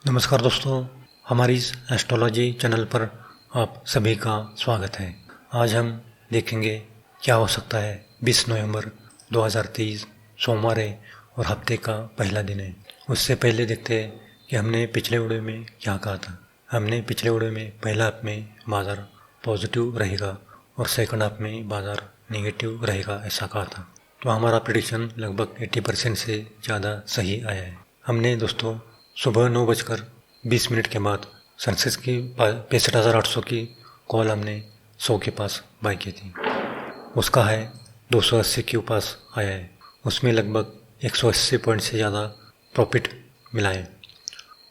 नमस्कार दोस्तों, हमारी इस एस्ट्रोलॉजी चैनल पर आप सभी का स्वागत है। आज हम देखेंगे क्या हो सकता है 20 नवंबर 2023 सोमवार है और हफ्ते का पहला दिन है। उससे पहले देखते हैं कि हमने पिछले वीडियो में क्या कहा था। हमने पिछले वीडियो में पहला हाफ में बाजार पॉजिटिव रहेगा और सेकंड हाफ में बाजार नेगेटिव रहेगा ऐसा कहा था। तो हमारा प्रेडिक्शन लगभग 80% से ज़्यादा सही आया है। हमने दोस्तों सुबह 9:20 के बाद सेंसेक्स की 65,800 की कॉल हमने 100 के पास बाई की थी। उसका है 280 के पास आया है। उसमें लगभग 180 पॉइंट से ज़्यादा प्रॉफिट मिला है।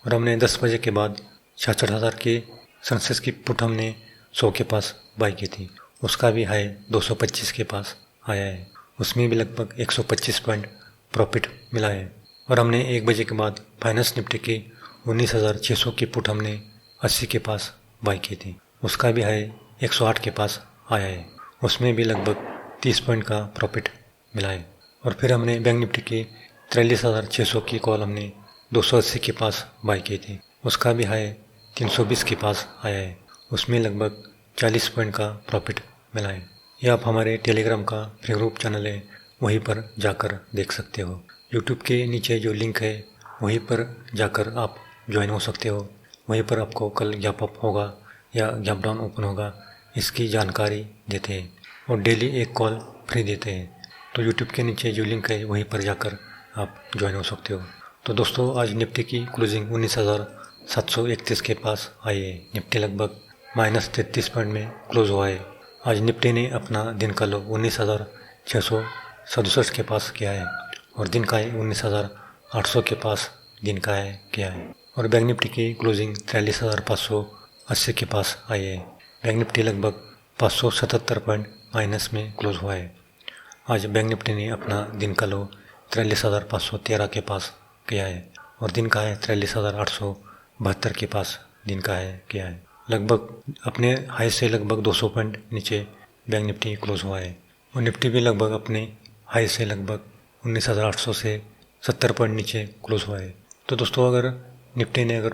और हमने 10 बजे के बाद 66,000 की सेंसेक्स की पुट हमने 100 के पास बाई की थी। उसका भी हाई 225 के पास आया है। उसमें भी लगभग 125 पॉइंट प्रॉफिट मिला है। और हमने 1 बजे के बाद फाइनेंस निफ्टी की 19,600 की पुट हमने 80 के पास बाई की थी। उसका भी हाई 108 के पास आया है। उसमें भी लगभग 30 पॉइंट का प्रॉफिट मिला है। और फिर हमने बैंक निफ्टी की 43,600 की कॉल हमने 280 के पास बाई की थी। उसका भी हाई 320 के पास आया है। उसमें लगभग 40 पॉइंट का प्रॉफिट मिला है। यह आप हमारे टेलीग्राम का फ्री ग्रुप चैनल है, वहीं पर जाकर देख सकते हो। यूट्यूब के नीचे जो लिंक है वहीं पर जाकर आप ज्वाइन हो सकते हो। वहीं पर आपको कल गैप अप होगा या गैप डाउन ओपन होगा इसकी जानकारी देते हैं और डेली एक कॉल फ्री देते हैं। तो यूट्यूब के नीचे जो लिंक है वहीं पर जाकर आप ज्वाइन हो सकते हो। तो दोस्तों आज निफ्टी की क्लोजिंग 19,731 के पास आई है। निफ्टी लगभग -33 पॉइंट में क्लोज हुआ है। आज निफ्टी ने अपना दिन का लो 19,667 के पास किया है और दिन का है 19,800 के पास दिन का है किया है। और बैंक निफ्टी की क्लोजिंग 43,580 के पास आई है। बैंक निफ्टी लगभग 577 पॉइंट माइनस में क्लोज हुआ है। आज बैंक निफ्टी ने अपना दिन का लो 43,513 के पास किया है और दिन का है 43,872 के पास दिन का है किया है। लगभग अपने हाई से लगभग 200 पॉइंट नीचे बैंक निफ्टी क्लोज हुआ है और निफ्टी भी लगभग अपने हाई से लगभग 19,800 से 70 पॉइंट नीचे क्लोज हुआ है। तो दोस्तों अगर निफ्टी ने अगर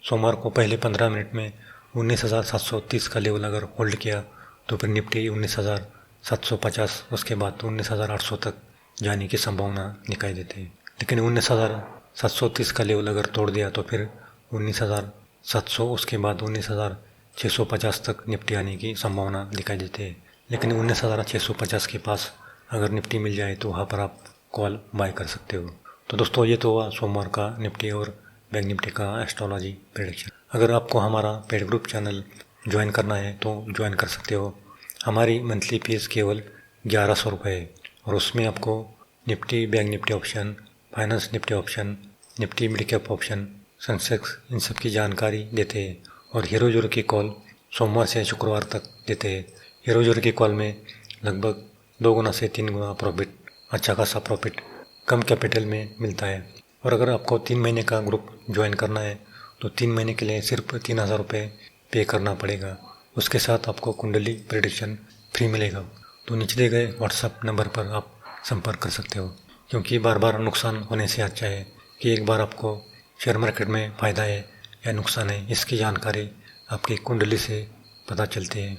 सोमवार को पहले 15 मिनट में 19,730 का लेवल अगर होल्ड किया तो फिर निफ्टी 19,750 उसके बाद 19,800 तक जाने की संभावना दिखाई देती है। लेकिन 19,730 का लेवल अगर तोड़ दिया तो फिर 19,700 उसके बाद 19,650 तक निफ्टी आने की संभावना दिखाई देती है। लेकिन 19,650 के पास अगर निफ्टी मिल जाए तो वहाँ पर आप कॉल बाय कर सकते हो। तो दोस्तों ये तो हुआ सोमवार का निफ्टी और बैंक निफ्टी का एस्ट्रोलॉजी प्रेडिक्शन। अगर आपको हमारा पेड ग्रुप चैनल ज्वाइन करना है तो ज्वाइन कर सकते हो। हमारी मंथली फीस केवल 1100 रुपये है और उसमें आपको Nifty, bank Nifty option, finance Nifty option, Nifty mid cap option, Sensex इन सब की जानकारी देते हैं। और हीरो जोर की कॉल सोमवार से शुक्रवार तक देते हैं। हीरो जोर की कॉल में लगभग 2 गुना से 3 गुना प्रॉफिट, अच्छा खासा प्रॉफिट कम कैपिटल में मिलता है। और अगर आपको 3 महीने का ग्रुप ज्वाइन करना है तो 3 महीने के लिए सिर्फ 3,000 रुपये पे करना पड़ेगा। उसके साथ आपको कुंडली प्रेडिक्शन फ्री मिलेगा। तो नीचे दिए गए व्हाट्सएप नंबर पर आप संपर्क कर सकते हो, क्योंकि बार बार नुकसान होने से अच्छा है कि एक बार आपको शेयर मार्केट में फ़ायदा है या नुकसान है इसकी जानकारी आपकी कुंडली से पता चलती है।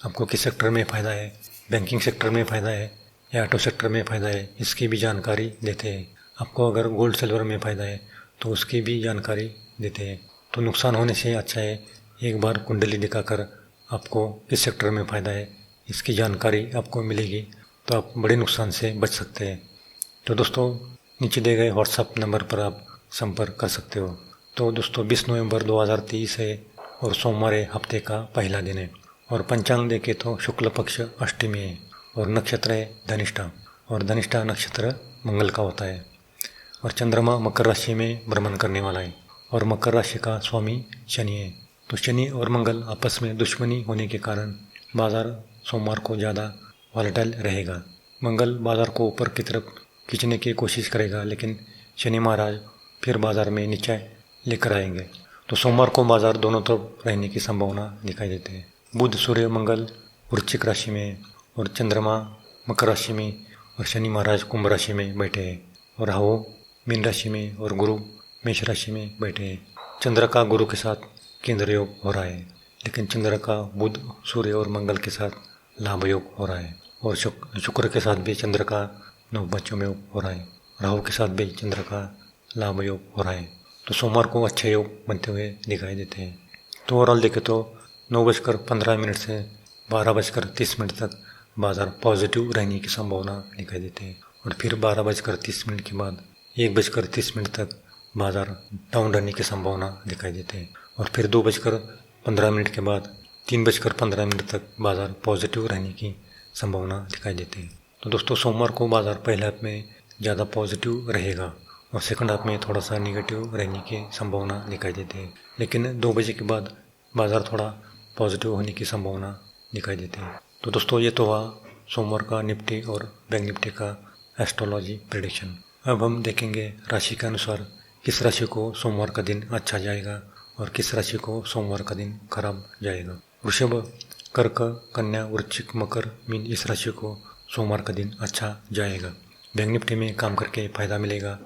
आपको किस सेक्टर में फ़ायदा है, बैंकिंग सेक्टर में फ़ायदा है या ऑटो सेक्टर में फ़ायदा है, इसकी भी जानकारी देते हैं। आपको अगर गोल्ड सिल्वर में फ़ायदा है तो उसकी भी जानकारी देते हैं। तो नुकसान होने से अच्छा है एक बार कुंडली दिखाकर आपको किस सेक्टर में फ़ायदा है इसकी जानकारी आपको मिलेगी तो आप बड़े नुकसान से बच सकते हैं। तो दोस्तों नीचे दिए गए व्हाट्सएप नंबर पर आप संपर्क कर सकते हो। तो दोस्तों 20 नवंबर 2023 है और सोमवार है, हफ्ते का पहला दिन है। और पंचांग देखे तो शुक्ल पक्ष अष्टमी है और नक्षत्र है धनिष्ठा और धनिष्ठा नक्षत्र मंगल का होता है। और चंद्रमा मकर राशि में भ्रमण करने वाला है और मकर राशि का स्वामी शनि है। तो शनि और मंगल आपस में दुश्मनी होने के कारण बाजार सोमवार को ज़्यादा वॉलेटाइल रहेगा। मंगल बाजार को ऊपर की तरफ खींचने की कोशिश करेगा, लेकिन शनि महाराज फिर बाजार में नीचे लेकर आएंगे। तो सोमवार को बाजार दोनों तरफ रहने की संभावना दिखाई देती है। बुध, सूर्य, मंगल वृश्चिक राशि में और चंद्रमा मकर राशि में और शनि महाराज कुंभ राशि में बैठे हैं और राहु मीन राशि में और गुरु मेष राशि में बैठे हैं। चंद्र का गुरु के साथ केंद्र योग हो रहा है, लेकिन चंद्र का बुध, सूर्य और मंगल के साथ लाभ योग हो रहा है। और शुक्र के साथ भी चंद्र का नवपंचम योग हो रहा है। राहु के साथ भी चंद्र का लाभ योग हो रहा है। तो सोमवार को अच्छे योग बनते हुए दिखाई देते हैं। तो ओवरऑल देखें तो 9:15 से 12:30 तक बाजार पॉजिटिव रहने की संभावना दिखाई देती है। और फिर 12:30 के बाद 1:30 तक बाजार डाउन रहने की संभावना दिखाई देती है। और फिर 2:15 के बाद 3:15 तक बाजार पॉजिटिव रहने की संभावना दिखाई देती है। तो दोस्तों सोमवार को बाजार पहले हाफ में ज़्यादा पॉजिटिव रहेगा और सेकंड हाफ में थोड़ा सा नेगेटिव रहने की संभावना दिखाई देती है। लेकिन 2 बजे के बाद बाजार थोड़ा पॉजिटिव होने की संभावना दिखाई देती है। तो दोस्तों ये तो हुआ सोमवार का निफ्टी और बैंक निफ्टी का एस्ट्रोलॉजी प्रेडिक्शन। अब हम देखेंगे राशि के अनुसार किस राशि को सोमवार का दिन अच्छा जाएगा और किस राशि को सोमवार का दिन खराब जाएगा। वृषभ, कर्क, कन्या, वृश्चिक, मकर, मीन इस राशि को सोमवार का दिन अच्छा जाएगा। बैंक निफ्टी में काम करके फायदा मिलेगा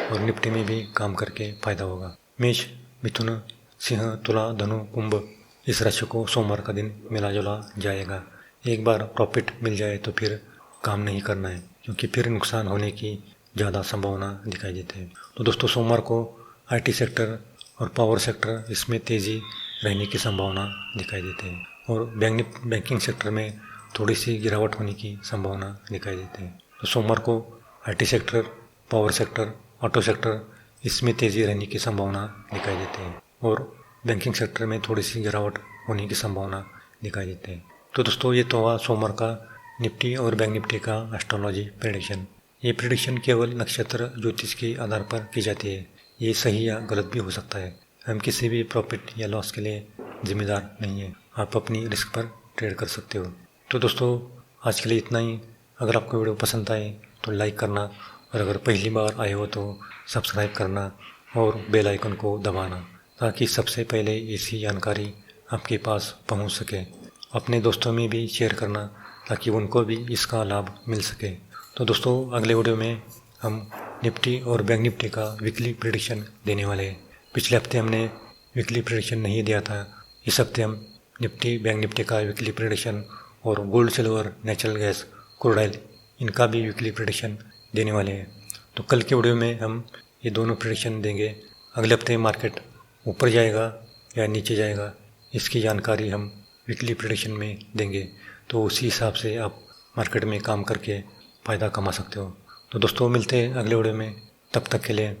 और निफ्टी में भी काम करके फायदा होगा। मेष, मिथुन, सिंह, तुला, धनु, कुंभ इस राशि को सोमवार का दिन मिला जुला जाएगा। एक बार प्रॉफिट मिल जाए तो फिर काम नहीं करना है, क्योंकि फिर नुकसान होने की ज़्यादा संभावना दिखाई देती है। तो दोस्तों सोमवार को आईटी सेक्टर और पावर सेक्टर इसमें तेज़ी रहने की संभावना दिखाई देती है और बैंकिंग सेक्टर में थोड़ी सी गिरावट होने की संभावना दिखाई देती है। तो सोमवार को IT sector, power sector, auto sector इसमें तेज़ी रहने की संभावना दिखाई देती है और बैंकिंग सेक्टर में थोड़ी सी गिरावट होने की संभावना दिखाई देती है। तो दोस्तों ये तो हुआ सोमवार का निफ्टी और बैंक निफ्टी का एस्ट्रोलॉजी प्रेडिक्शन। ये प्रेडिक्शन केवल नक्षत्र ज्योतिष के आधार पर की जाती है। ये सही या गलत भी हो सकता है। हम किसी भी प्रॉफिट या लॉस के लिए जिम्मेदार नहीं है। आप अपनी रिस्क पर ट्रेड कर सकते हो। तो दोस्तों आज के लिए इतना ही। अगर आपको वीडियो पसंद आए तो लाइक करना और अगर पहली बार आए हो तो सब्सक्राइब करना और बेल आइकन को दबाना, ताकि सबसे पहले ऐसी जानकारी आपके पास पहुंच सके। अपने दोस्तों में भी शेयर करना ताकि उनको भी इसका लाभ मिल सके। तो दोस्तों अगले वीडियो में हम निफ्टी और बैंक निफ्टी का वीकली प्रेडिक्शन देने वाले हैं। पिछले हफ्ते हमने वीकली प्रेडिक्शन नहीं दिया था। इस हफ्ते हम निफ्टी बैंक निफ्टी का वीकली प्रेडिक्शन और gold, silver, natural gas, crude oil इनका भी वीकली प्रेडिक्शन देने वाले हैं। तो कल के वीडियो में हम ये दोनों प्रेडिक्शन देंगे। अगले हफ्ते मार्केट ऊपर जाएगा या नीचे जाएगा, इसकी जानकारी हम वीकली प्रेडिक्शन में देंगे। तो उसी हिसाब से आप मार्केट में काम करके फ़ायदा कमा सकते हो। तो दोस्तों मिलते हैं अगले वीडियो में। तब तक के लिए